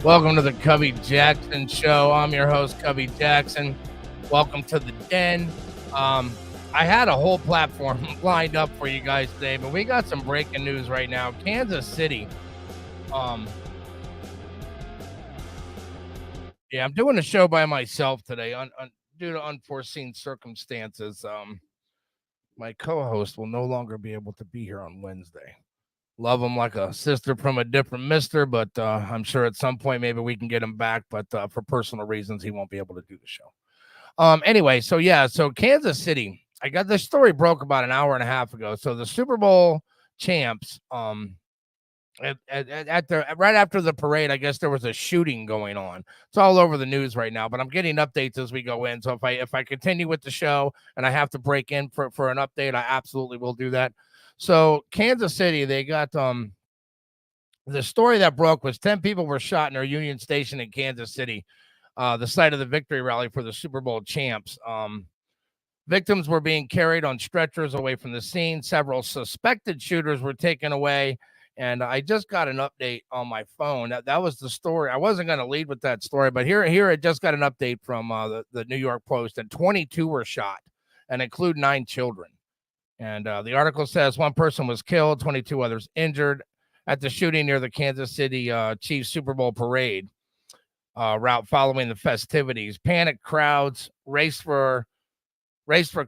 Welcome to the Cubby Jaxon Show. I'm your host, Cubby Jaxon. Welcome to the den. I had a whole platform lined up for you guys today, but we got some breaking news right now. Kansas City. I'm doing a show by myself today due to unforeseen circumstances. My co-host will no longer be able to be here on Wednesday. Love him like a sister from a different mister, but I'm sure at some point maybe we can get him back. But for personal reasons, he won't be able to do the show. Anyway, so Kansas City. I got this story broke about an hour and a half ago. So the Super Bowl champs, right after the parade, I guess there was a shooting going on. It's all over the news right now, but I'm getting updates as we go in. So if I continue with the show and I have to break in for an update, I absolutely will do that. So Kansas City, they got the story that broke was 10 people were shot near Union Station in Kansas City, the site of the victory rally for the Super Bowl champs. Victims were being carried on stretchers away from the scene. Several suspected shooters were taken away. And I just got an update on my phone. That was the story. I wasn't going to lead with that story, but here I just got an update from the New York Post, and 22 were shot, and include 9 children. And the article says 1 person was killed, 22 others injured at the shooting near the Kansas City Chiefs Super Bowl parade route following the festivities. Panicked crowds raced for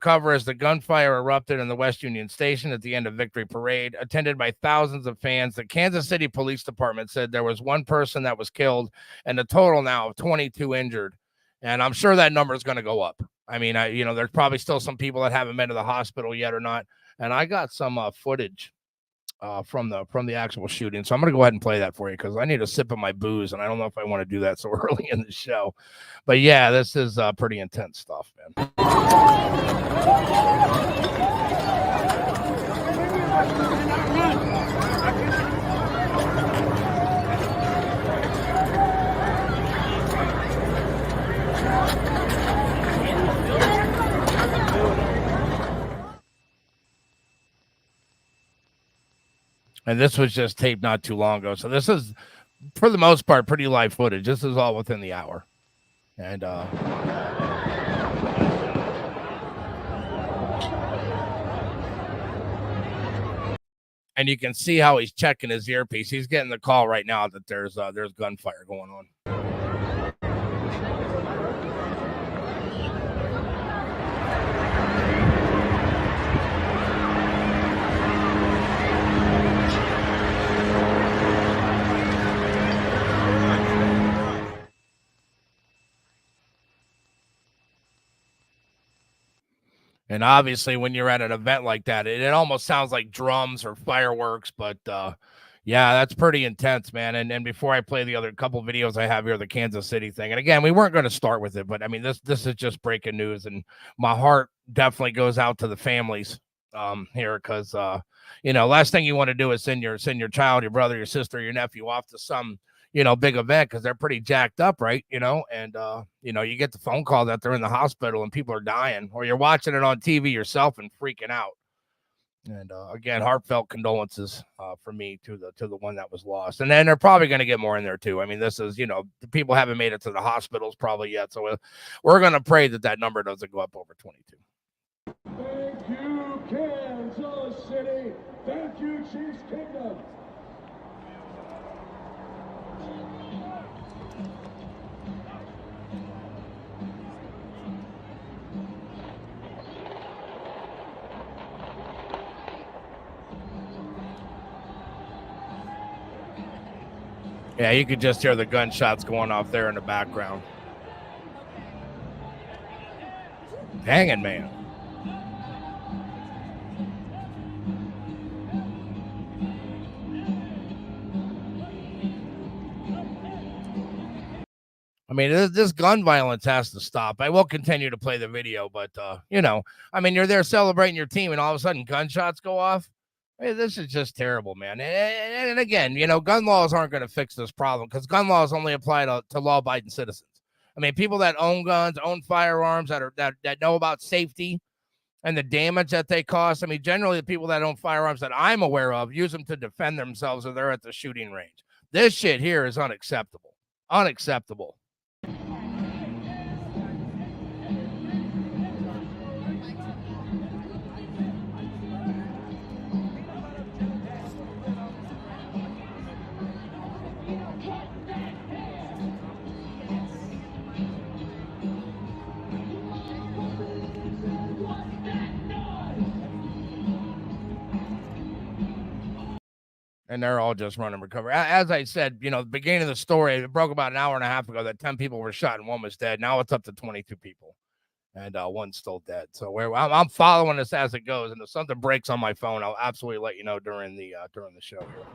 cover as the gunfire erupted in the West Union Station at the end of Victory Parade, attended by thousands of fans. The Kansas City Police Department said there was 1 person that was killed and a total now of 22 injured. And I'm sure that number is going to go up. I mean, there's probably still some people that haven't been to the hospital yet or not. And I got some footage from the actual shooting. So I'm going to go ahead and play that for you because I need a sip of my booze, and I don't know if I want to do that so early in the show. But yeah, this is pretty intense stuff, man. And this was just taped not too long ago. So this is, for the most part, pretty live footage. This is all within the hour. And you can see how he's checking his earpiece. He's getting the call right now that there's gunfire going on. And obviously, when you're at an event like that, it almost sounds like drums or fireworks. But yeah, that's pretty intense, man. And before I play the other couple videos I have here, the Kansas City thing. And again, we weren't going to start with it, but I mean, this is just breaking news, and my heart definitely goes out to the families here because last thing you want to do is send your child, your brother, your sister, your nephew off to some big event because they're pretty jacked up, right? And you get the phone call that they're in the hospital and people are dying, or you're watching it on TV yourself and freaking out. And again, heartfelt condolences for me to the one that was lost. And then they're probably going to get more in there too. I mean, this is, the people haven't made it to the hospitals probably yet. So we're going to pray that number doesn't go up over 22. Thank you, Kansas City. Thank you, Chiefs Kingdom. Yeah, you could just hear the gunshots going off there in the background. Hanging, man. I mean, this gun violence has to stop. I will continue to play the video, but, I mean, you're there celebrating your team and all of a sudden gunshots go off. Hey, this is just terrible, man. And again, gun laws aren't going to fix this problem because gun laws only apply to law-abiding citizens. I mean, people that own guns, own firearms, that know about safety and the damage that they cause. I mean, generally the people that own firearms that I'm aware of use them to defend themselves if they're at the shooting range. This shit here is unacceptable. Unacceptable. And they're all just running recover. As I said, the beginning of the story, it broke about an hour and a half ago that 10 people were shot and one was dead. Now it's up to 22 people, and one's still dead. So I'm following this as it goes, and if something breaks on my phone, I'll absolutely let you know during the show here.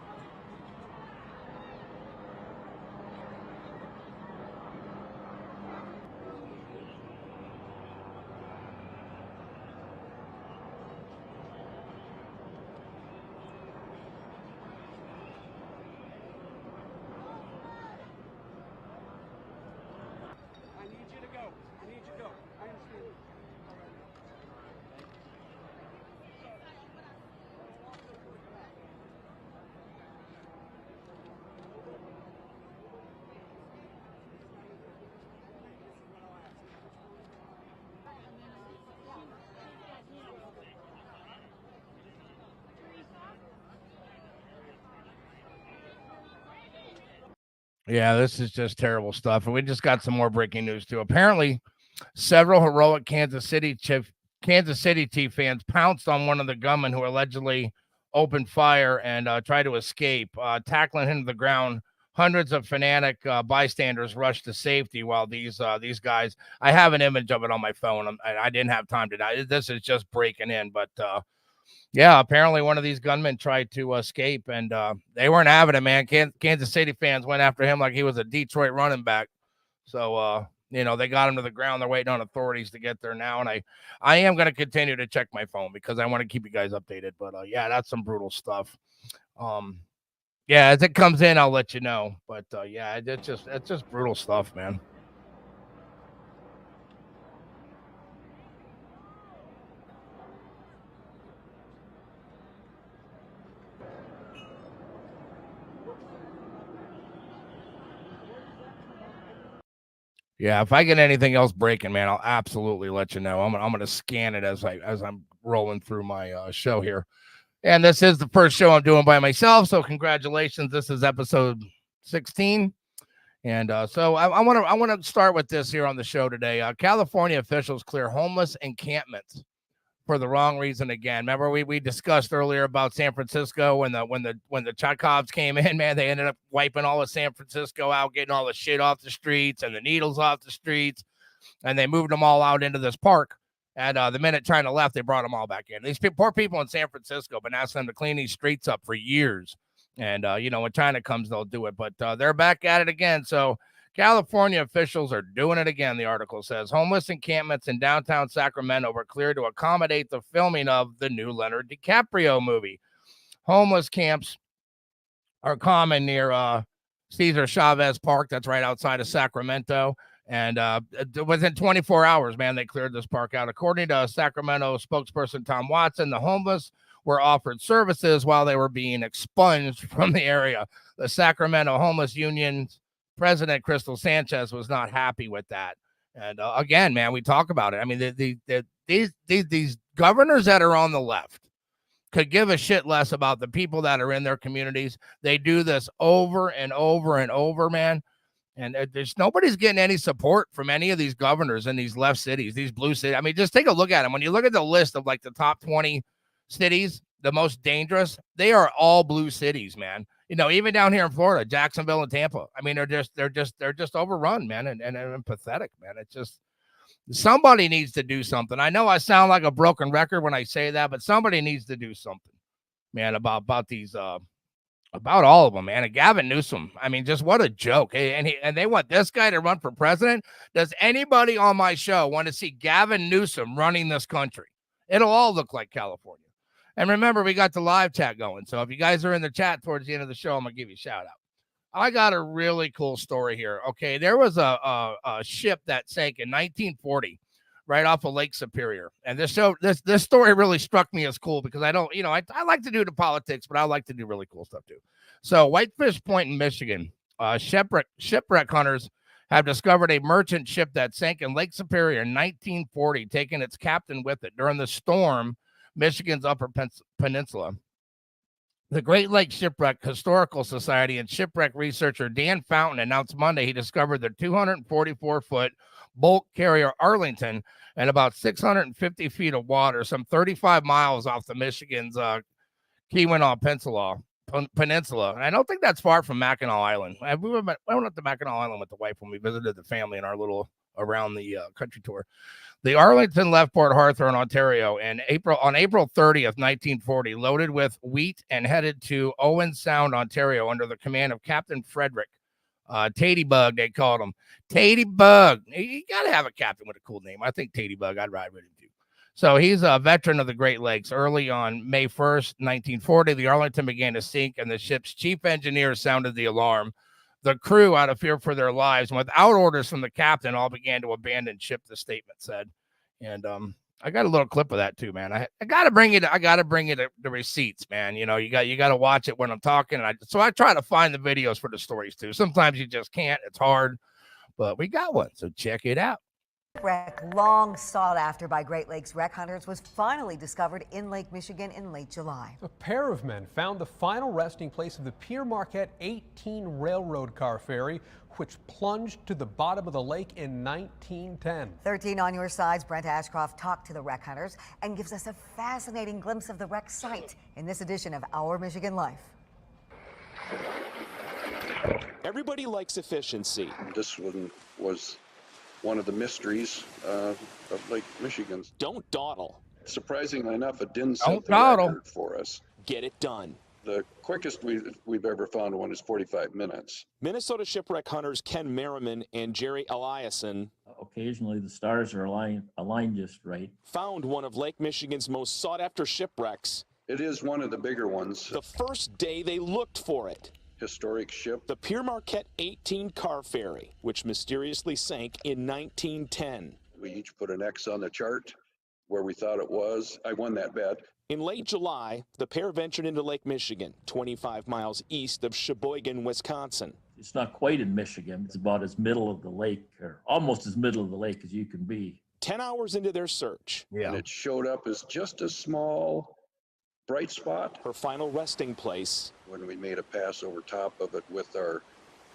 Yeah, this is just terrible stuff. And we just got some more breaking news too. Apparently, several heroic Kansas City Chiefs fans pounced on one of the gunmen who allegedly opened fire and tried to escape, tackling him to the ground. Hundreds of fanatic bystanders rushed to safety while these guys. I have an image of it on my phone. I didn't have time to. This is just breaking in, but yeah, apparently one of these gunmen tried to escape, and they weren't having it, man. Kansas City fans went after him like he was a Detroit running back. So, they got him to the ground. They're waiting on authorities to get there now, and I am going to continue to check my phone because I want to keep you guys updated. But yeah, that's some brutal stuff. Yeah, as it comes in, I'll let you know. But yeah, it's just brutal stuff, man. Yeah, if I get anything else breaking, man, I'll absolutely let you know. I'm gonna scan it as I'm rolling through my show here. And this is the first show I'm doing by myself, so congratulations. This is episode 16. And so I want to start with this here on the show today. California officials clear homeless encampments for the wrong reason again. Remember we discussed earlier about San Francisco when the Chekhovs came in, man, they ended up wiping all of San Francisco out, getting all the shit off the streets and the needles off the streets, and they moved them all out into this park. And the minute China left, they brought them all back in. These poor people in San Francisco been asking them to clean these streets up for years. And, when China comes, they'll do it. But they're back at it again. So California officials are doing it again, the article says. Homeless encampments in downtown Sacramento were cleared to accommodate the filming of the new Leonardo DiCaprio movie. Homeless camps are common near Cesar Chavez Park. That's right outside of Sacramento. And within 24 hours, man, they cleared this park out. According to Sacramento spokesperson Tom Watson, the homeless were offered services while they were being expunged from the area. The Sacramento Homeless Union's president, Crystal Sanchez, was not happy with that. And again, man, we talk about it. I mean, these governors that are on the left could give a shit less about the people that are in their communities. They do this over and over and over, man. And there's nobody's getting any support from any of these governors in these left cities, these blue cities. I mean, just take a look at them. When you look at the list of like the top 20 cities, the most dangerous, they are all blue cities, man. Even down here in Florida, Jacksonville and Tampa. I mean, they're just overrun, man, and pathetic, man. It's just somebody needs to do something. I know I sound like a broken record when I say that, but somebody needs to do something, man, about these about all of them, man. And Gavin Newsom, I mean, just what a joke. And they want this guy to run for president. Does anybody on my show want to see Gavin Newsom running this country? It'll all look like California. And remember, we got the live chat going. So if you guys are in the chat towards the end of the show, I'm going to give you a shout out. I got a really cool story here. Okay, there was a ship that sank in 1940 right off of Lake Superior. And this story really struck me as cool because I don't, I like to do the politics, but I like to do really cool stuff too. So Whitefish Point in Michigan, Shipwreck hunters have discovered a merchant ship that sank in Lake Superior in 1940, taking its captain with it during the storm, Michigan's Upper Peninsula. The Great Lakes Shipwreck Historical Society and shipwreck researcher Dan Fountain announced Monday he discovered the 244-foot bulk carrier Arlington in about 650 feet of water, some 35 miles off the Michigan's Keweenaw Peninsula. And I don't think that's far from Mackinac Island. I went up to Mackinac Island with the wife when we visited the family in our little around the country tour. The Arlington left Port Hawthorne, Ontario, on April 30th, 1940, loaded with wheat and headed to Owen Sound, Ontario, under the command of Captain Frederick Tatybug. They called him Tatybug. You got to have a captain with a cool name. I think Tatybug. I'd ride with him too. So he's a veteran of the Great Lakes. Early on May 1st, 1940, the Arlington began to sink, and the ship's chief engineer sounded the alarm. The crew, out of fear for their lives and without orders from the captain, all began to abandon ship, the statement said. And I got a little clip of that too, man. I got to bring it. I got to bring it the receipts, man. You know, you got to watch it when I'm talking. So I try to find the videos for the stories too. Sometimes you just can't. It's hard, but we got one. So check it out. Wreck, long sought after by Great Lakes wreck hunters, was finally discovered in Lake Michigan in late July. A pair of men found the final resting place of the Pierre Marquette 18 railroad car ferry, which plunged to the bottom of the lake in 1910. 13 on your sides, Brent Ashcroft talked to the wreck hunters and gives us a fascinating glimpse of the wreck site in this edition of Our Michigan Life. Everybody likes efficiency. This one was one of the mysteries of Lake Michigan. Don't dawdle. Surprisingly enough, it didn't set the record for us. Get it done. The quickest we've ever found one is 45 minutes. Minnesota shipwreck hunters Ken Merriman and Jerry Eliason occasionally the stars are aligned just right. Found one of Lake Michigan's most sought-after shipwrecks. It is one of the bigger ones. The first day they looked for it. Historic ship. The Pierre Marquette 18 car ferry, which mysteriously sank in 1910. We each put an X on the chart where we thought it was. I won that bet. In late July, the pair ventured into Lake Michigan, 25 miles east of Sheboygan, Wisconsin. It's not quite in Michigan. It's about as middle of the lake, or almost as middle of the lake as you can be. 10 hours into their search. Yeah. And it showed up as just a small bright spot. Her final resting place. When we made a pass over top of it with our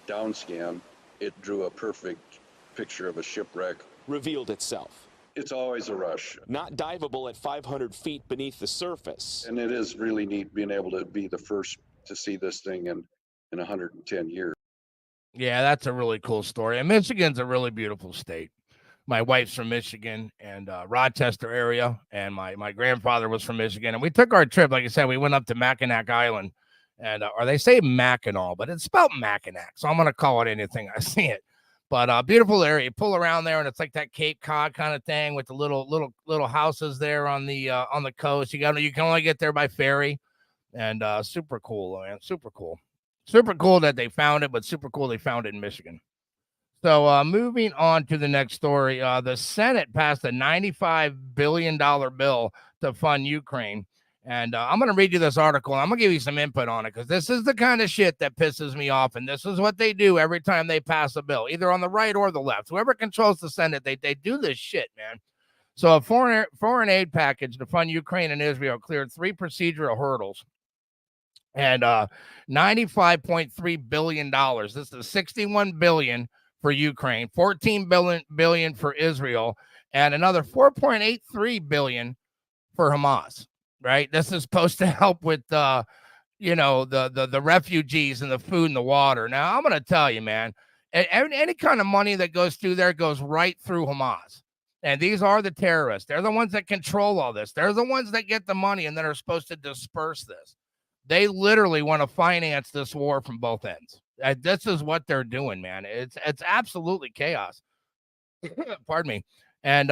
down scan, it drew a perfect picture of a shipwreck. Revealed itself. It's always a rush. Not diveable at 500 feet beneath the surface. And it is really neat being able to be the first to see this thing in 110 years. Yeah, that's a really cool story. And Michigan's a really beautiful state. My wife's from Michigan and Rochester area, and my grandfather was from Michigan. And we took our trip, like I said, we went up to Mackinac Island, and or they say Mackinac, but it's spelled Mackinac, so I'm gonna call it anything I see it. But beautiful area. You pull around there, and it's like that Cape Cod kind of thing with the little houses there on the coast. You can only get there by ferry, and super cool, man. Super cool that they found it, but super cool they found it in Michigan. So moving on to the next story, the Senate passed a $95 billion bill to fund Ukraine. And I'm going to read you this article, and I'm going to give you some input on it, because this is the kind of shit that pisses me off, and this is what they do every time they pass a bill, either on the right or the left. Whoever controls the Senate, they do this shit, man. So a foreign aid package to fund Ukraine and Israel cleared 3 procedural hurdles. And $95.3 billion. This is $61 billion for Ukraine, $14 billion for Israel, and another $4.83 billion for Hamas. Right, this is supposed to help with the refugees and the food and the water. Now I'm going to tell you, man, any kind of money that goes through there goes right through Hamas, and these are the terrorists. They're the ones that control all this. They're the ones that get the money and that are supposed to disperse this. They literally want to finance this war from both ends. This is what they're doing, man. It's absolutely chaos. Pardon me. And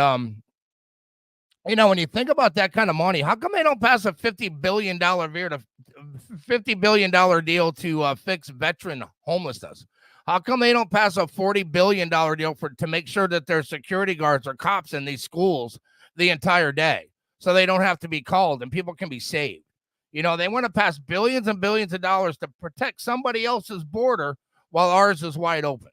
when you think about that kind of money, how come they don't pass a $50 billion deal to fix veteran homelessness? How come they don't pass a $40 billion deal to make sure that there's security guards or cops in these schools the entire day, so they don't have to be called and people can be saved? They want to pass billions and billions of dollars to protect somebody else's border while ours is wide open.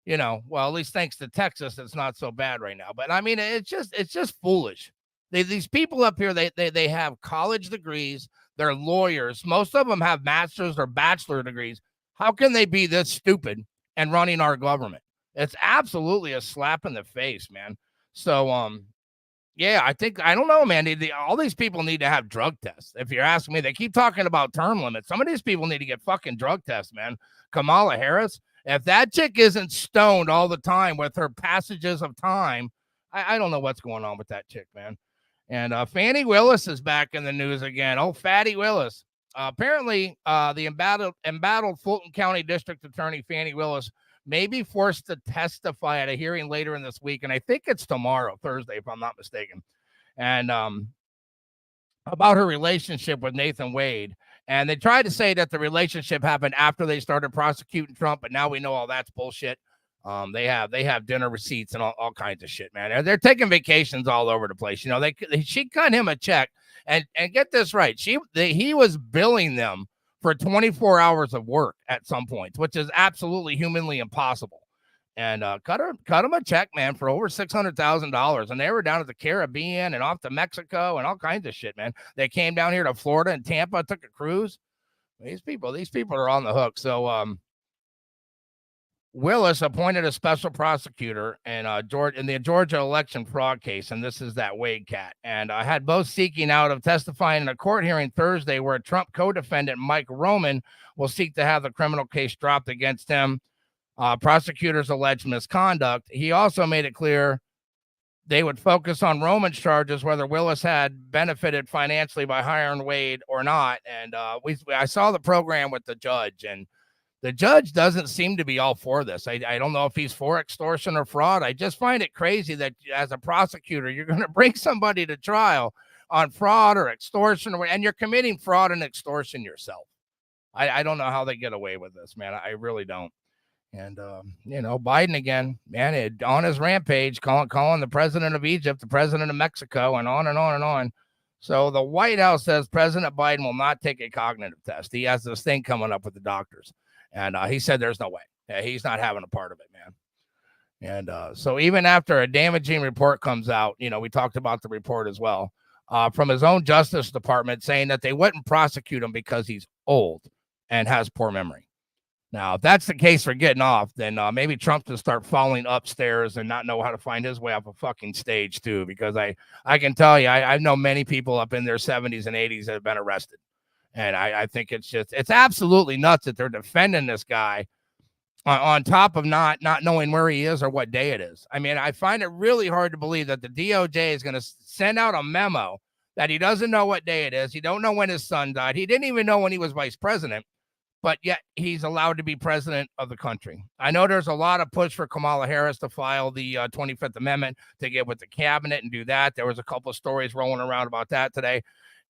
Well, at least thanks to Texas, it's not so bad right now. But I mean, it's just foolish. These people up here, they have college degrees. They're lawyers. Most of them have master's or bachelor degrees. How can they be this stupid and running our government? It's absolutely a slap in the face, man. So, yeah, I don't know, man. All these people need to have drug tests. If you're asking me, they keep talking about term limits. Some of these people need to get fucking drug tests, man. Kamala Harris, if that chick isn't stoned all the time with her passages of time, I don't know what's going on with that chick, man. And Fannie Willis is back in the news again. Oh, Fatty Willis. Apparently, the embattled Fulton County District Attorney Fannie Willis may be forced to testify at a hearing later in this week. And I think it's tomorrow, Thursday, if I'm not mistaken. And about her relationship with Nathan Wade. And they tried to say that the relationship happened after they started prosecuting Trump, but now we know all that's bullshit. They have dinner receipts and all kinds of shit, man. They're taking vacations all over the place. She cut him a check, and get this right. He was billing them for 24 hours of work at some point, which is absolutely humanly impossible. And cut him a check, man, for over $600,000. And they were down at the Caribbean and off to Mexico and all kinds of shit, man. They came down here to Florida and Tampa, took a cruise. These people are on the hook. So Willis appointed a special prosecutor in the Georgia election fraud case, and this is that Wade cat. And I had both seeking out of testifying in a court hearing Thursday where Trump co-defendant Mike Roman will seek to have the criminal case dropped against him. Prosecutors alleged misconduct. He also made it clear they would focus on Roman's charges, whether Willis had benefited financially by hiring Wade or not. And I saw the program with the judge, and the judge doesn't seem to be all for this. I don't know if he's for extortion or fraud. I just find it crazy that as a prosecutor, you're going to bring somebody to trial on fraud or extortion, and you're committing fraud and extortion yourself. I don't know how they get away with this, man. I really don't. And, Biden again, man, on his rampage, calling the president of Egypt, the president of Mexico, and on and on and on. So the White House says President Biden will not take a cognitive test. He has this thing coming up with the doctors. And he said there's no way. He's not having a part of it, man. And so even after a damaging report comes out, we talked about the report as well, from his own Justice Department saying that they wouldn't prosecute him because he's old and has poor memory. Now, if that's the case for getting off, then maybe Trump will start falling upstairs and not know how to find his way off a fucking stage, too, because I can tell you, I know many people up in their 70s and 80s that have been arrested. And I think it's absolutely nuts that they're defending this guy on top of not knowing where he is or what day it is. I mean, I find it really hard to believe that the DOJ is going to send out a memo that he doesn't know what day it is. He don't know when his son died. He didn't even know when he was vice president. But yet he's allowed to be president of the country. I know there's a lot of push for Kamala Harris to file the 25th Amendment to get with the cabinet and do that. There was a couple of stories rolling around about that today.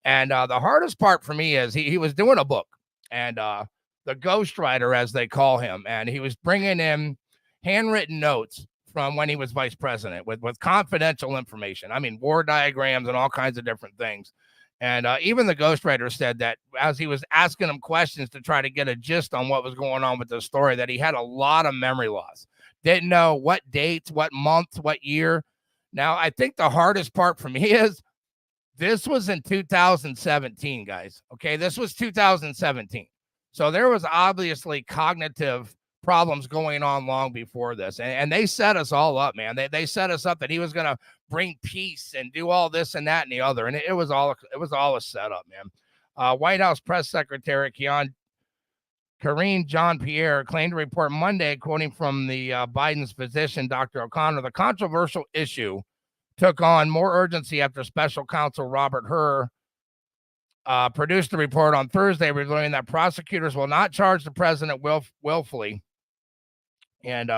And the hardest part for me is he was doing a book, and the ghostwriter, as they call him, and he was bringing in handwritten notes from when he was vice president with confidential information. I mean, war diagrams and all kinds of different things. And even the ghostwriter said that as he was asking him questions to try to get a gist on what was going on with the story, that he had a lot of memory loss. Didn't know what dates, what month, what year. Now, I think the hardest part for me is this was in 2017, guys. Okay, this was 2017. So there was obviously cognitive problems going on long before this. And they set us all up, man. They set us up that he was going to bring peace and do all this and that and the other. And it was all a setup, man. White House Press Secretary Karine Jean-Pierre claimed to report Monday, quoting from the Biden's physician, Dr. O'Connor, the controversial issue took on more urgency after special counsel Robert Hur produced a report on Thursday revealing that prosecutors will not charge the president willfully. And,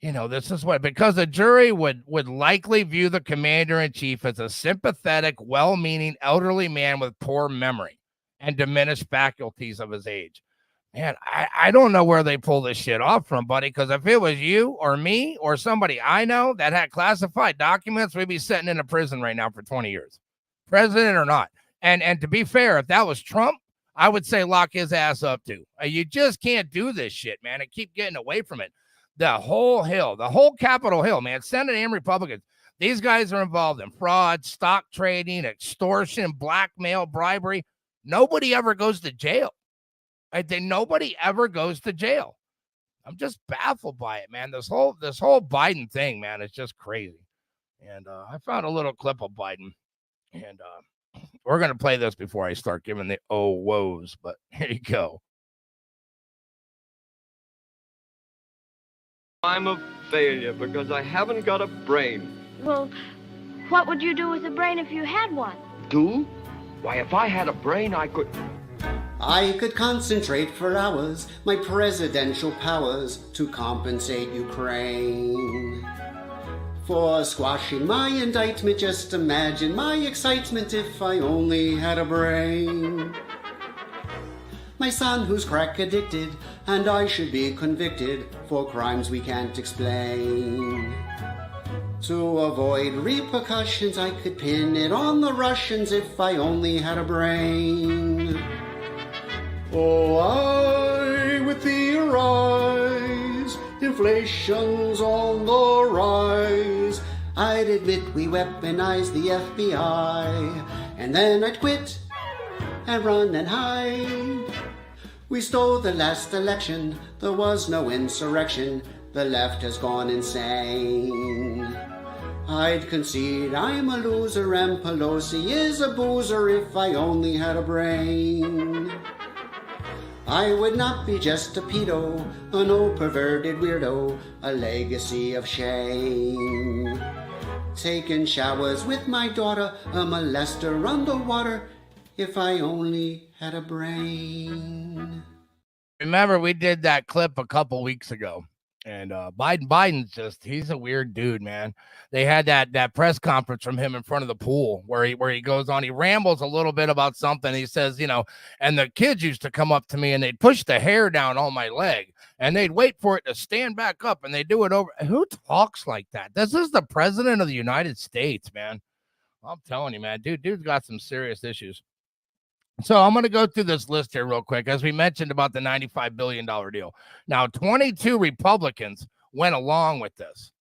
this is because the jury would likely view the commander-in-chief as a sympathetic, well-meaning elderly man with poor memory and diminished faculties of his age. Man, I don't know where they pull this shit off from, buddy, because if it was you or me or somebody I know that had classified documents, we'd be sitting in a prison right now for 20 years, president or not. And to be fair, if that was Trump, I would say lock his ass up too. You just can't do this shit, man, and keep getting away from it. The whole Hill, the whole Capitol Hill, man, Senate and Republicans, these guys are involved in fraud, stock trading, extortion, blackmail, bribery. Nobody ever goes to jail. Nobody ever goes to jail. I'm just baffled by it, man. This whole Biden thing, man, is just crazy. And I found a little clip of Biden, and we're going to play this before I start giving the oh woes, but here you go. I'm a failure because I haven't got a brain. Well, what would you do with a brain if you had one? Do? Why, if I had a brain, I could concentrate for hours my presidential powers to compensate Ukraine. For squashing my indictment, just imagine my excitement if I only had a brain. My son who's crack addicted, and I should be convicted for crimes we can't explain. To avoid repercussions, I could pin it on the Russians if I only had a brain. Oh, I, with the rise, inflation's on the rise. I'd admit we weaponized the FBI, and then I'd quit and run and hide. We stole the last election, there was no insurrection, the left has gone insane. I'd concede I'm a loser and Pelosi is a boozer if I only had a brain. I would not be just a pedo, an old perverted weirdo, a legacy of shame. Taking showers with my daughter, a molester underwater, if I only had a brain. Remember, we did that clip a couple weeks ago, and Biden's he's a weird dude, man. They had that press conference from him in front of the pool where he goes on, he rambles a little bit about something. He says, and the kids used to come up to me and they'd push the hair down on my leg and they'd wait for it to stand back up and they do it over. Who talks like that? This is the president of the United States, man. I'm telling you, man, dude's got some serious issues. So I'm going to go through this list here real quick. As we mentioned about the $95 billion deal. Now, 22 Republicans went along with this,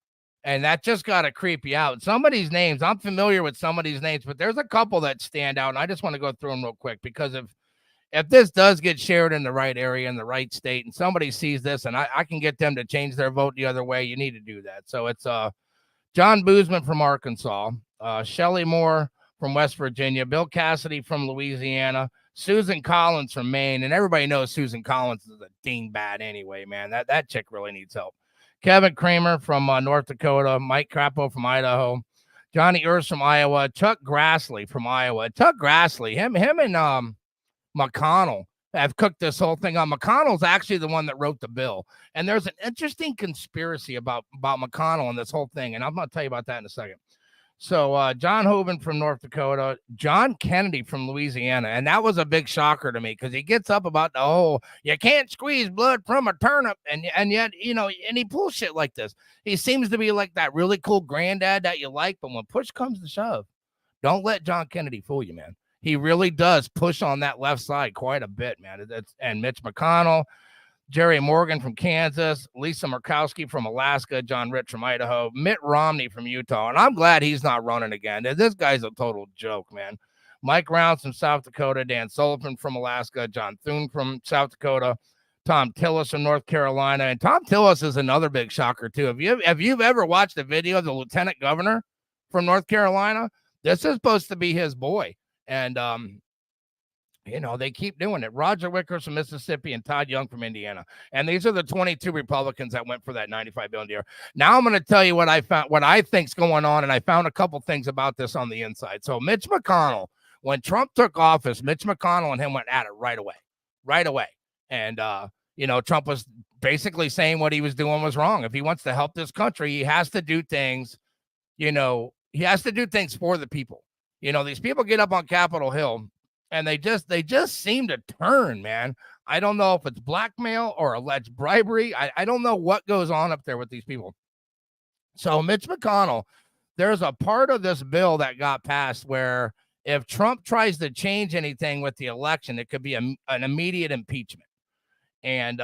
and that just got to creep you out. Some of these names, I'm familiar with some of these names, but there's a couple that stand out, and I just want to go through them real quick because if this does get shared in the right area, in the right state, and somebody sees this, and I can get them to change their vote the other way, you need to do that. So it's John Boozman from Arkansas, Shelley Moore from West Virginia, Bill Cassidy from Louisiana, Susan Collins from Maine, and everybody knows Susan Collins is a dingbat anyway, man. That chick really needs help. Kevin Kramer from North Dakota, Mike Crapo from Idaho, Johnny Urs from Iowa, Chuck Grassley from Iowa. Chuck Grassley, him and McConnell have cooked this whole thing on. McConnell's actually the one that wrote the bill, and there's an interesting conspiracy about McConnell and this whole thing, and I'm going to tell you about that in a second. So John Hoeven from North Dakota, John Kennedy from Louisiana, and that was a big shocker to me because he gets up about the whole you can't squeeze blood from a turnip, and yet and he pulls shit like this. He seems to be like that really cool granddad that you like, but when push comes to shove, don't let John Kennedy fool you, man. He really does push on that left side quite a bit, man. And Mitch McConnell, Jerry Morgan from Kansas, Lisa Murkowski from Alaska, John Rich from Idaho, Mitt Romney from Utah. And I'm glad he's not running again. This guy's a total joke, man. Mike Rounds from South Dakota, Dan Sullivan from Alaska, John Thune from South Dakota, Tom Tillis from North Carolina. And Tom Tillis is another big shocker, too. If you've ever watched a video of the lieutenant governor from North Carolina, this is supposed to be his boy. And, they keep doing it. Roger Wickers from Mississippi and Todd Young from Indiana. And these are the 22 Republicans that went for that $95 billion. Now I'm going to tell you what I found, what I think's going on. And I found a couple things about this on the inside. So Mitch McConnell, when Trump took office, Mitch McConnell and him went at it right away. And, Trump was basically saying what he was doing was wrong. If he wants to help this country, he has to do things, he has to do things for the people. These people get up on Capitol Hill and they just seem to turn, man. I don't know if it's blackmail or alleged bribery. I don't know what goes on up there with these people. So Mitch McConnell, there's a part of this bill that got passed where if Trump tries to change anything with the election, it could be an immediate impeachment. And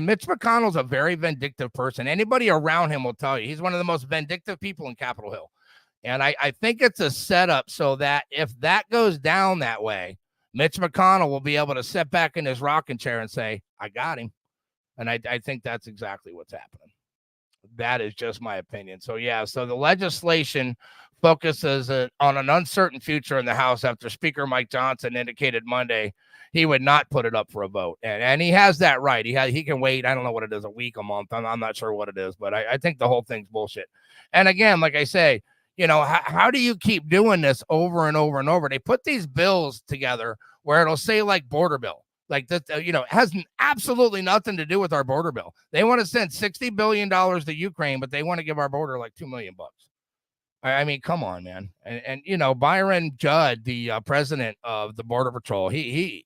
Mitch McConnell's a very vindictive person. Anybody around him will tell you he's one of the most vindictive people in Capitol Hill. And I think it's a setup so that if that goes down that way, Mitch McConnell will be able to sit back in his rocking chair and say, I got him. And I think that's exactly what's happening. That is just my opinion. So, yeah, so the legislation focuses on an uncertain future in the House after Speaker Mike Johnson indicated Monday he would not put it up for a vote. And he has that right. He can wait. I don't know what it is, a week, a month. I'm not sure what it is, but I think the whole thing's bullshit. And again, like I say, you know, how do you keep doing this over and over and over? They put these bills together where it'll say like border bill. Like that, you know, it has absolutely nothing to do with our border bill. They want to send $60 billion to Ukraine, but they want to give our border like $2 million. I mean, come on, man. And you know, Byron Judd, the president of the Border Patrol, he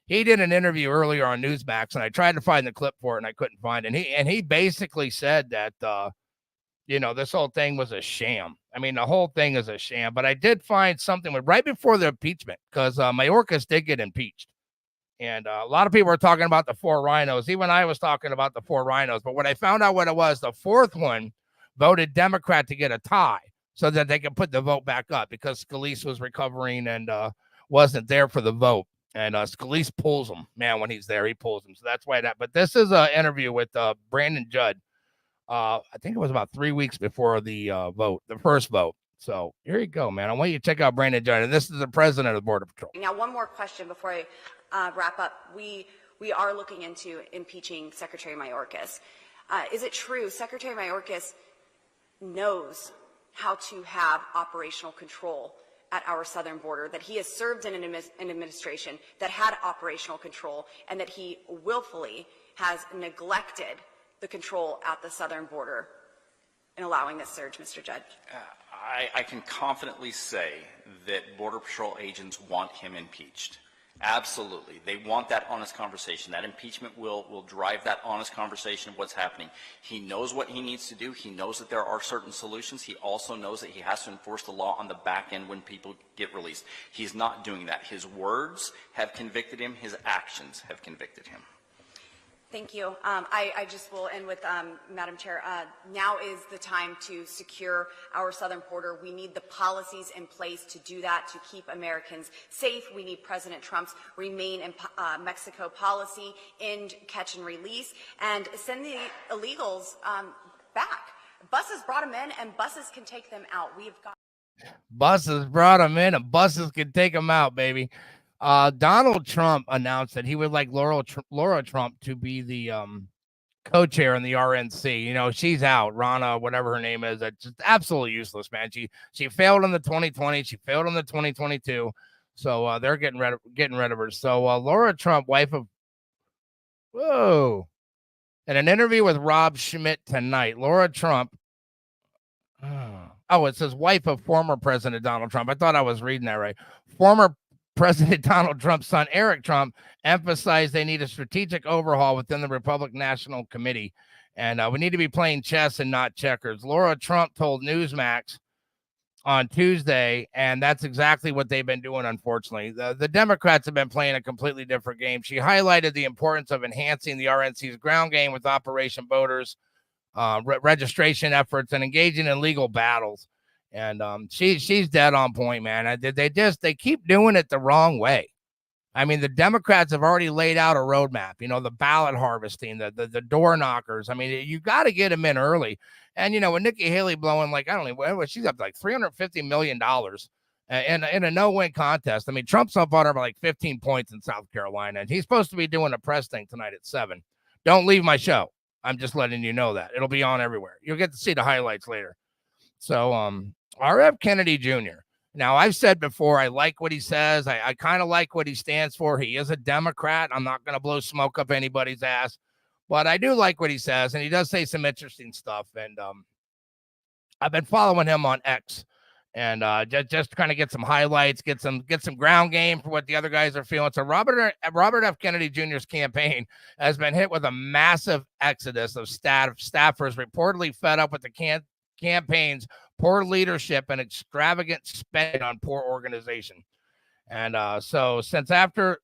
did an interview earlier on Newsmax, and I tried to find the clip for it, and I couldn't find it. And he basically said that, you know, this whole thing was a sham. I mean, the whole thing is a sham. But I did find something right before the impeachment, because Mayorkas did get impeached. And a lot of people were talking about the 4 rhinos. Even I was talking about the 4 rhinos. But when I found out what it was, the 4th one voted Democrat to get a tie so that they could put the vote back up because Scalise was recovering and wasn't there for the vote. And Scalise pulls him. Man, when he's there, he pulls him. So that's why that. But this is an interview with Brandon Judd. I think it was about 3 weeks before the vote, the first vote. So here you go, man. I want you to check out Brandon Judd. And this is the president of the Border Patrol. Now, one more question before I wrap up. We are looking into impeaching Secretary Mayorkas. Is it true Secretary Mayorkas knows how to have operational control at our southern border, that he has served in an administration that had operational control, and that he willfully has neglected the control at the southern border in allowing this surge, Mr. Judd? I can confidently say that Border Patrol agents want him impeached. Absolutely. They want that honest conversation. That impeachment will drive that honest conversation of what's happening. He knows what he needs to do. He knows that there are certain solutions. He also knows that he has to enforce the law on the back end when people get released. He's not doing that. His words have convicted him. His actions have convicted him. Thank you. I just will end with, Madam Chair, now is the time to secure our southern border. We need the policies in place to do that, to keep Americans safe. We need President Trump's remain in Mexico policy, end, catch, and release, and send the illegals back. Buses brought them in, and buses can take them out. We've got buses brought them in, and buses can take them out, baby. Donald Trump announced that he would like Laura Trump to be the co-chair in the RNC. You know, she's out. Rana, whatever her name is, that's just absolutely useless, man. She failed in the 2020. She failed in the 2022. So they're getting rid of her. So Laura Trump, wife of in an interview with Rob Schmidt tonight, Laura Trump. It says wife of former President Donald Trump. I thought I was reading that right. Former President Donald Trump's son, Eric Trump, emphasized they need a strategic overhaul within the Republican National Committee. And we need to be playing chess and not checkers. Laura Trump told Newsmax on Tuesday, and that's exactly what they've been doing, unfortunately. The Democrats have been playing a completely different game. She highlighted the importance of enhancing the RNC's ground game with Operation Voters, registration efforts, and engaging in legal battles. And she's dead on point, man. They keep doing it the wrong way. I mean, the Democrats have already laid out a roadmap, you know, the ballot harvesting, the door knockers. I mean, you got to get them in early. And, you know, with Nikki Haley blowing, like, I don't know, she's up to like $350 million in a no-win contest. I mean, Trump's up on her by like 15 points in South Carolina. And he's supposed to be doing a press thing tonight at 7. Don't leave my show. I'm just letting you know that. It'll be on everywhere. You'll get to see the highlights later. So, R.F. Kennedy Jr. Now, I've said before, I like what he says. I kind of like what he stands for. He is a Democrat. I'm not going to blow smoke up anybody's ass, but I do like what he says, and he does say some interesting stuff. And I've been following him on X, and just kind of get some highlights, get some ground game for what the other guys are feeling. So Robert F. Kennedy Jr.'s campaign has been hit with a massive exodus of staffers reportedly fed up with the campaigns, poor leadership, and extravagant spending on poor organization. And so since the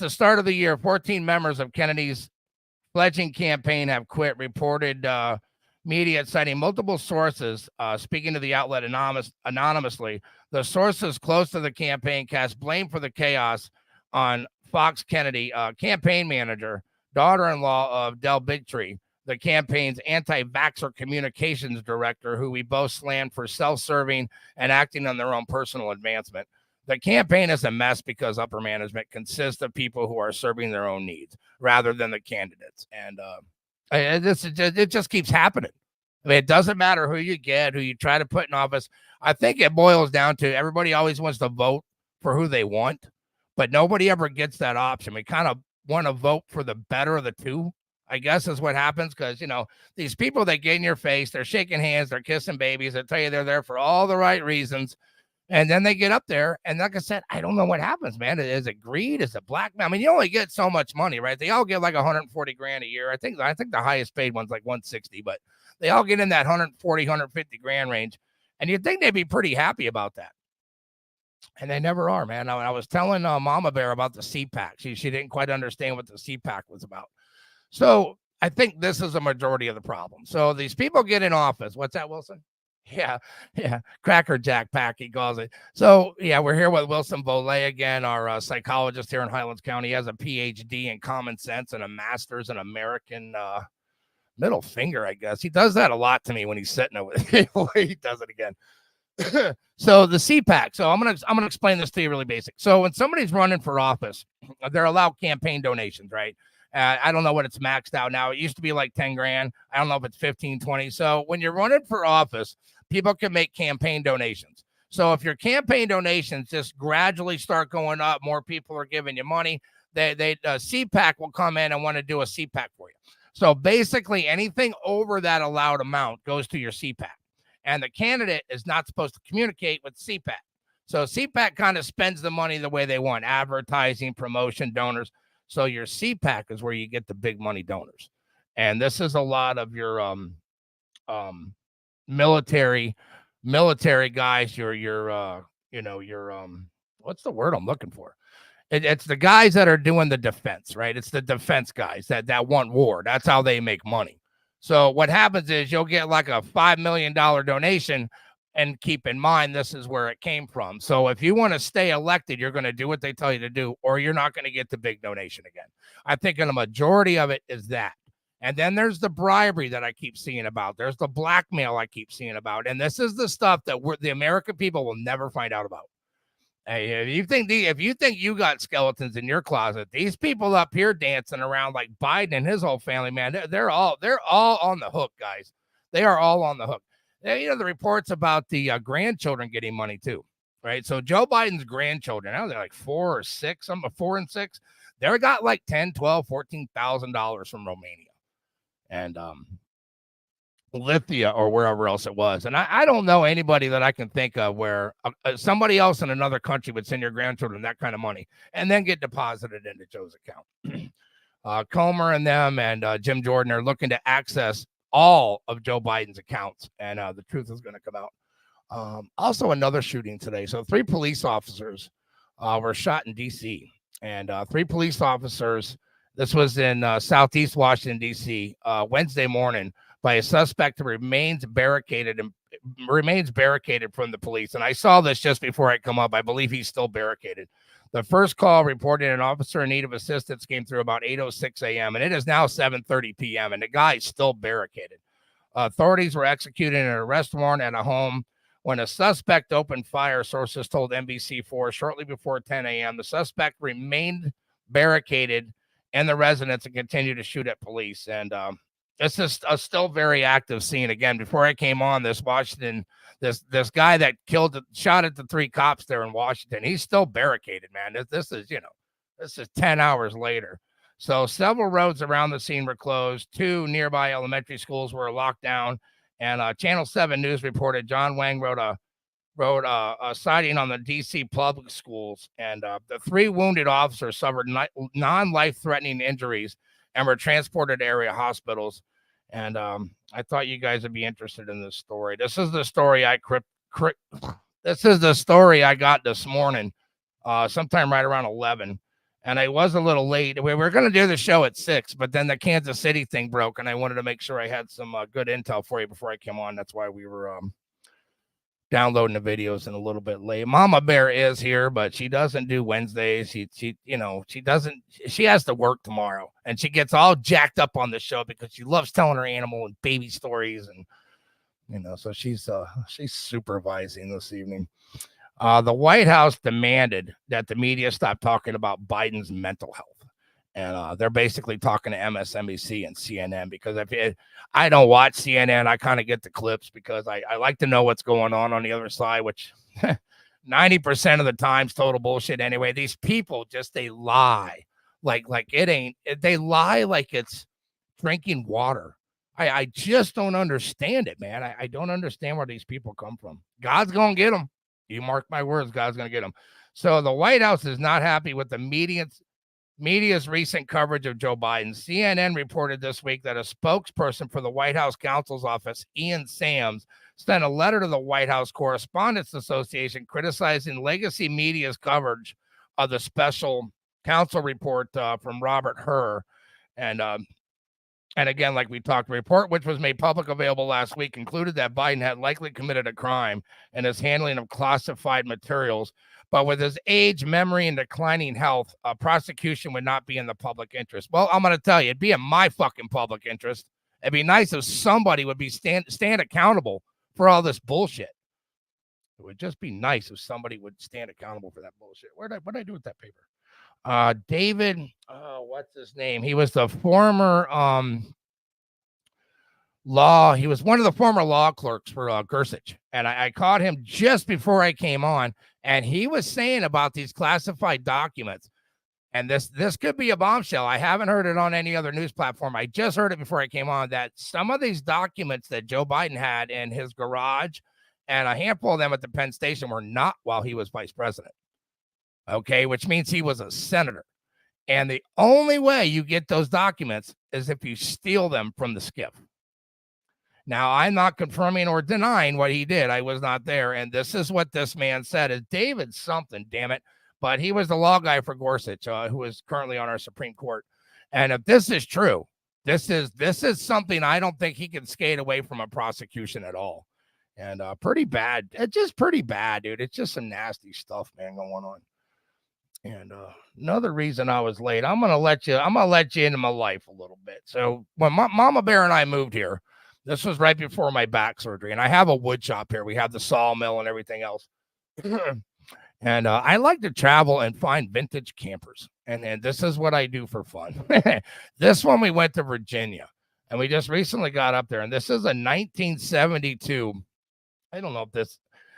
start of the year, 14 members of Kennedy's fledgling campaign have quit, reported media citing multiple sources. Speaking to the outlet anonymously, the sources close to the campaign cast blame for the chaos on Fox Kennedy, campaign manager, daughter-in-law of Del Bigtree, the campaign's anti-vaxxer communications director, who we both slammed for self-serving and acting on their own personal advancement. The campaign is a mess because upper management consists of people who are serving their own needs rather than the candidates. And it just keeps happening. I mean, it doesn't matter who you get, who you try to put in office. I think it boils down to everybody always wants to vote for who they want, but nobody ever gets that option. We kind of want to vote for the better of the two, I guess is what happens, because, these people that get in your face, they're shaking hands, they're kissing babies, they tell you they're there for all the right reasons. And then they get up there, and like I said, I don't know what happens, man. Is it greed? Is it blackmail? I mean, you only get so much money, right? They all get like 140 grand a year. I think the highest paid one's like 160, but they all get in that 140, 150 grand range. And you'd think they'd be pretty happy about that. And they never are, man. I was telling Mama Bear about the CPAC. She didn't quite understand what the CPAC was about. So I think this is a majority of the problem. So these people get in office. What's that, Wilson? Yeah. Cracker Jack pack, he calls it. So, yeah, we're here with Wilson Volay again, our psychologist here in Highlands County. He has a PhD in common sense and a master's in American middle finger, I guess. He does that a lot to me when he's sitting over there. He does it again. So the CPAC. So I'm gonna explain this to you really basic. So when somebody's running for office, they're allowed campaign donations, right? I don't know what it's maxed out now. It used to be like 10 grand. I don't know if it's 15, 20. So when you're running for office, people can make campaign donations. So if your campaign donations just gradually start going up, more people are giving you money, CPAC will come in and want to do a CPAC for you. So basically anything over that allowed amount goes to your CPAC. And the candidate is not supposed to communicate with CPAC. So CPAC kind of spends the money the way they want, advertising, promotion, donors. So your CPAC is where you get the big money donors. And this is a lot of your military guys, your what's the word I'm looking for? It's the guys that are doing the defense, right? It's the defense guys that want war. That's how they make money. So what happens is you'll get like a $5 million donation, and keep in mind, this is where it came from. So if you want to stay elected, you're going to do what they tell you to do, or you're not going to get the big donation again. I think a majority of it is that. And then there's the bribery that I keep seeing about. There's the blackmail I keep seeing about. And this is the stuff that the American people will never find out about. Hey, if you think you got skeletons in your closet, these people up here dancing around like Biden and his whole family, man, they're all on the hook, guys. They are all on the hook. The reports about the grandchildren getting money too, right? So Joe Biden's grandchildren, now they're like 4 or 6, some 4 and 6. They got like $10, $12, $14,000 from Romania and Lithia or wherever else it was. And I don't know anybody that I can think of where somebody else in another country would send your grandchildren that kind of money and then get deposited into Joe's account. Comer and them and Jim Jordan are looking to access all of Joe Biden's accounts, and the truth is going to come out. Also, another shooting today. So 3 police officers were shot in D.C., and 3 police officers, this was in Southeast Washington, D.C., Wednesday morning, by a suspect who remains barricaded from the police. And I saw this just before I come up. I believe he's still barricaded. The first call reporting an officer in need of assistance came through about 8:06 a.m., and it is now 7:30 p.m., and the guy's still barricaded. Authorities were executing an arrest warrant at a home when a suspect opened fire, sources told NBC4. Shortly before 10 a.m., the suspect remained barricaded in the residence and continued to shoot at police. And it's just a still very active scene. Again, before I came on this this guy that shot at the 3 cops there in Washington, he's still barricaded, man. This is 10 hours later. So several roads around the scene were closed. 2 nearby elementary schools were locked down. And Channel 7 News reported John Wang wrote a sighting on the D.C. public schools. And the 3 wounded officers suffered non-life-threatening injuries and were transported to area hospitals. And I thought you guys would be interested in this story. This is the story this is the story I got this morning, sometime right around 11. And I was a little late. We were going to do the show at 6, but then the Kansas City thing broke, and I wanted to make sure I had some good intel for you before I came on. That's why we were downloading the videos and a little bit late. Mama Bear is here, but she doesn't do Wednesdays. She has to work tomorrow, and she gets all jacked up on the show because she loves telling her animal and baby stories, and so she's supervising this evening. The White House demanded that the media stop talking about Biden's mental health. And they're basically talking to MSNBC and CNN because I don't watch CNN. I kind of get the clips because I like to know what's going on the other side, which 90% of the time's total bullshit anyway. These people they lie like it ain't. They lie like it's drinking water. I just don't understand it, man. I don't understand where these people come from. God's going to get them. You mark my words, God's going to get them. So the White House is not happy with the media's recent coverage of Joe Biden. CNN reported this week that a spokesperson for the White House counsel's office, Ian Sams, sent a letter to the White House Correspondents Association criticizing legacy media's coverage of the special counsel report from Robert Hur. And again, like we talked, the report, which was made public available last week, concluded that Biden had likely committed a crime in his handling of classified materials. But with his age, memory, and declining health, prosecution would not be in the public interest. Well, I'm going to tell you, it'd be in my fucking public interest. It'd be nice if somebody would be stand accountable for all this bullshit. It would just be nice if somebody would stand accountable for that bullshit. What did I do with that paper? David, what's his name? He was the former he was one of the former law clerks for Gorsuch. And I caught him just before I came on, and he was saying about these classified documents. And this could be a bombshell. I haven't heard it on any other news platform. I just heard it before I came on, that some of these documents that Joe Biden had in his garage and a handful of them at the Penn Station were not while he was vice president. Okay, which means he was a senator. And the only way you get those documents is if you steal them from the SCIF. Now, I'm not confirming or denying what he did. I was not there. And this is what this man said. Is David something, damn it. But he was the law guy for Gorsuch, who is currently on our Supreme Court. And if this is true, this is something I don't think he can skate away from a prosecution at all. And pretty bad. It's just pretty bad, dude. It's just some nasty stuff, man, going on. And another reason I was late, I'm gonna let you into my life a little bit. So when Mama Bear and I moved here, this was right before my back surgery, and I have a wood shop here. We have the sawmill and everything else. And I like to travel and find vintage campers, and this is what I do for fun. This one, we went to Virginia, and we just recently got up there, and this is a 1972. I don't know if this.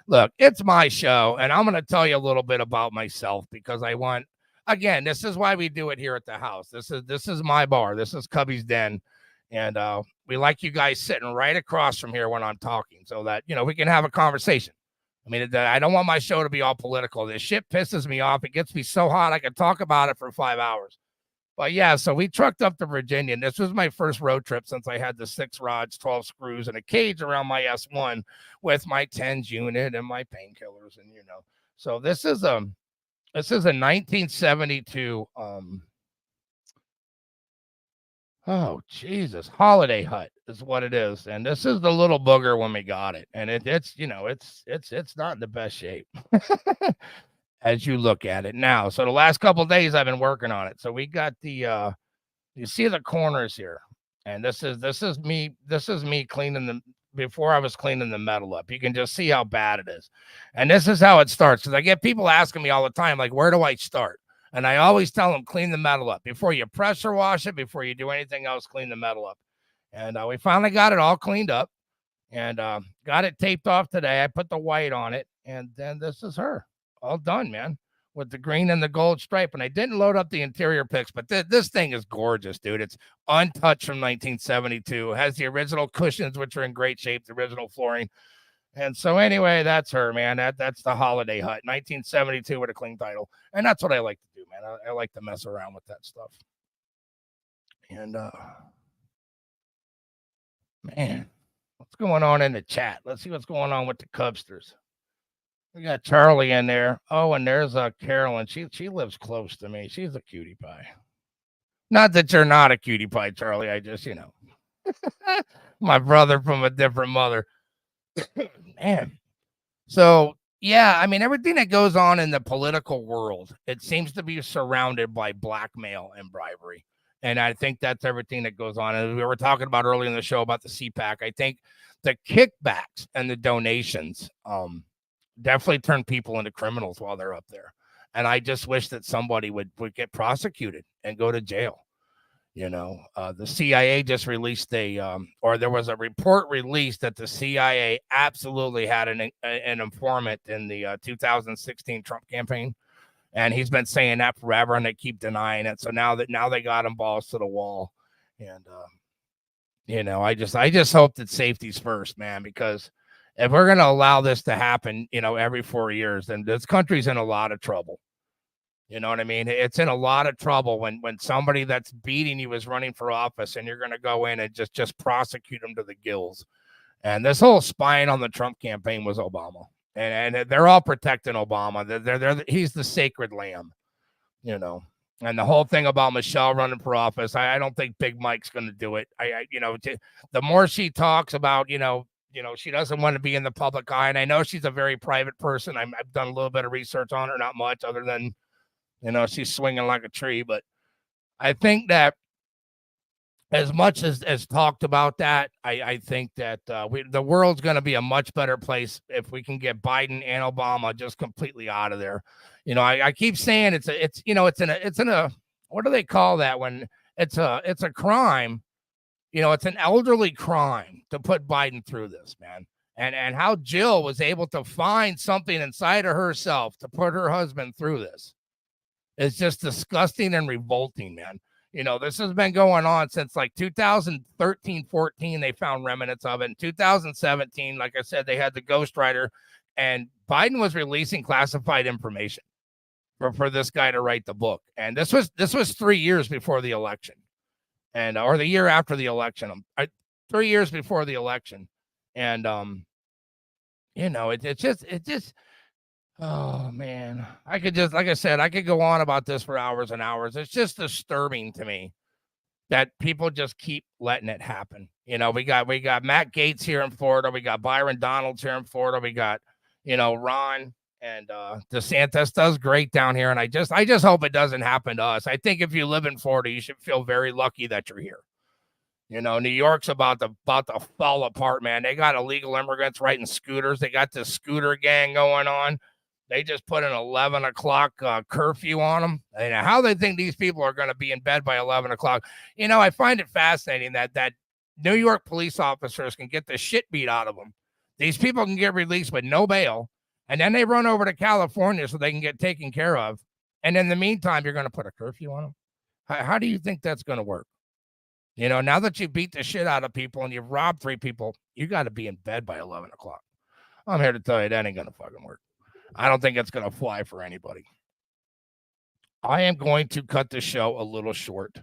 Look, it's my show, and I'm going to tell you a little bit about myself because I want, again, this is why we do it here at the house. This is my bar. This is Cubby's Den, and we like you guys sitting right across from here when I'm talking so that, we can have a conversation. I mean, I don't want my show to be all political. This shit pisses me off. It gets me so hot I could talk about it for 5 hours. But yeah, so we trucked up to Virginia, and this was my first road trip since I had the 6 rods, 12 screws, and a cage around my S1 with my 10s unit and my painkillers, and So this is a 1972 oh Jesus, holiday hut is what it is, and this is the little booger when we got it, and it's not in the best shape. As you look at it now. So the last couple of days I've been working on it. So we got the you see the corners here. And this is me cleaning them before I was cleaning the metal up. You can just see how bad it is. And this is how it starts. Because I get people asking me all the time, like, where do I start? And I always tell them, clean the metal up. Before you pressure wash it, before you do anything else, clean the metal up. And we finally got it all cleaned up and got it taped off today. I put the white on it. And then this is her. All done, man, with the green and the gold stripe. And I didn't load up the interior pics, but this thing is gorgeous, dude. It's untouched from 1972. It has the original cushions, which are in great shape, the original flooring. And so anyway, that's her, man. That's the holiday hut, 1972 with a clean title. And that's what I like to do, man. I like to mess around with that stuff. And Man, what's going on in the chat? Let's see what's going on with the Cubsters. We got Charlie in there. Oh, and there's Carolyn. She lives close to me. She's a cutie pie. Not that you're not a cutie pie, Charlie. I just, my brother from a different mother. Man. So, yeah, I mean, everything that goes on in the political world, it seems to be surrounded by blackmail and bribery. And I think that's everything that goes on. And we were talking about earlier in the show about the CPAC. I think the kickbacks and the donations definitely turn people into criminals while they're up there. And I just wish that somebody would get prosecuted and go to jail. The CIA just released or there was a report released that the CIA absolutely had an informant in the 2016 Trump campaign. And he's been saying that forever, and they keep denying it. So now they got him balls to the wall. And, I just hope that safety's first, man, because if we're going to allow this to happen, every 4 years, then this country's in a lot of trouble. You know what I mean? It's in a lot of trouble when somebody that's beating you is running for office and you're going to go in and just prosecute them to the gills. And this whole spying on the Trump campaign was Obama. And they're all protecting Obama. He's the sacred lamb, And the whole thing about Michelle running for office, I don't think Big Mike's going to do it. The more she talks about, she doesn't want to be in the public eye. And I know she's a very private person. I've done a little bit of research on her, not much other than, she's swinging like a tree. But I think that as much as talked about that, I think that the world's going to be a much better place if we can get Biden and Obama just completely out of there. I keep saying it's in a what do they call that when it's a crime? It's an elderly crime to put Biden through this, man. And how Jill was able to find something inside of herself to put her husband through this. It's just disgusting and revolting, man. This has been going on since like 2013, 14. They found remnants of it. In 2017, like I said, they had the ghostwriter, and Biden was releasing classified information for this guy to write the book. And this was 3 years before the election, or the year after the election. 3 years before the election, and it just. Oh, man, I could just, like I said, I could go on about this for hours and hours. It's just disturbing to me that people just keep letting it happen. We got Matt Gaetz here in Florida. We got Byron Donalds here in Florida. We got, Ron and DeSantis does great down here. And I just hope it doesn't happen to us. I think if you live in Florida, you should feel very lucky that you're here. New York's about to fall apart, man. They got illegal immigrants riding scooters. They got this scooter gang going on. They just put an 11 o'clock curfew on them. And how they think these people are going to be in bed by 11 o'clock. I find it fascinating that New York police officers can get the shit beat out of them. These people can get released with no bail. And then they run over to California so they can get taken care of. And in the meantime, you're going to put a curfew on them. How do you think that's going to work? Now that you beat the shit out of people and you've robbed 3 people, you got to be in bed by 11 o'clock. I'm here to tell you that ain't going to fucking work. I don't think it's going to fly for anybody. I am going to cut the show a little short.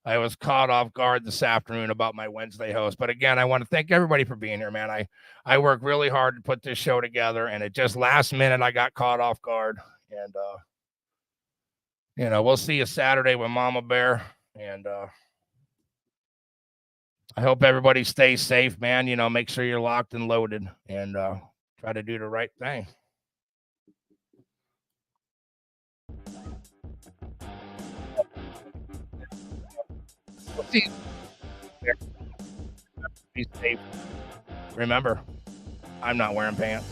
I was caught off guard this afternoon about my Wednesday host. But again, I want to thank everybody for being here, man. I worked really hard to put this show together, and it just last minute I got caught off guard. And, we'll see you Saturday with Mama Bear. And I hope everybody stays safe, man. Make sure you're locked and loaded and try to do the right thing. Be safe. Remember, I'm not wearing pants.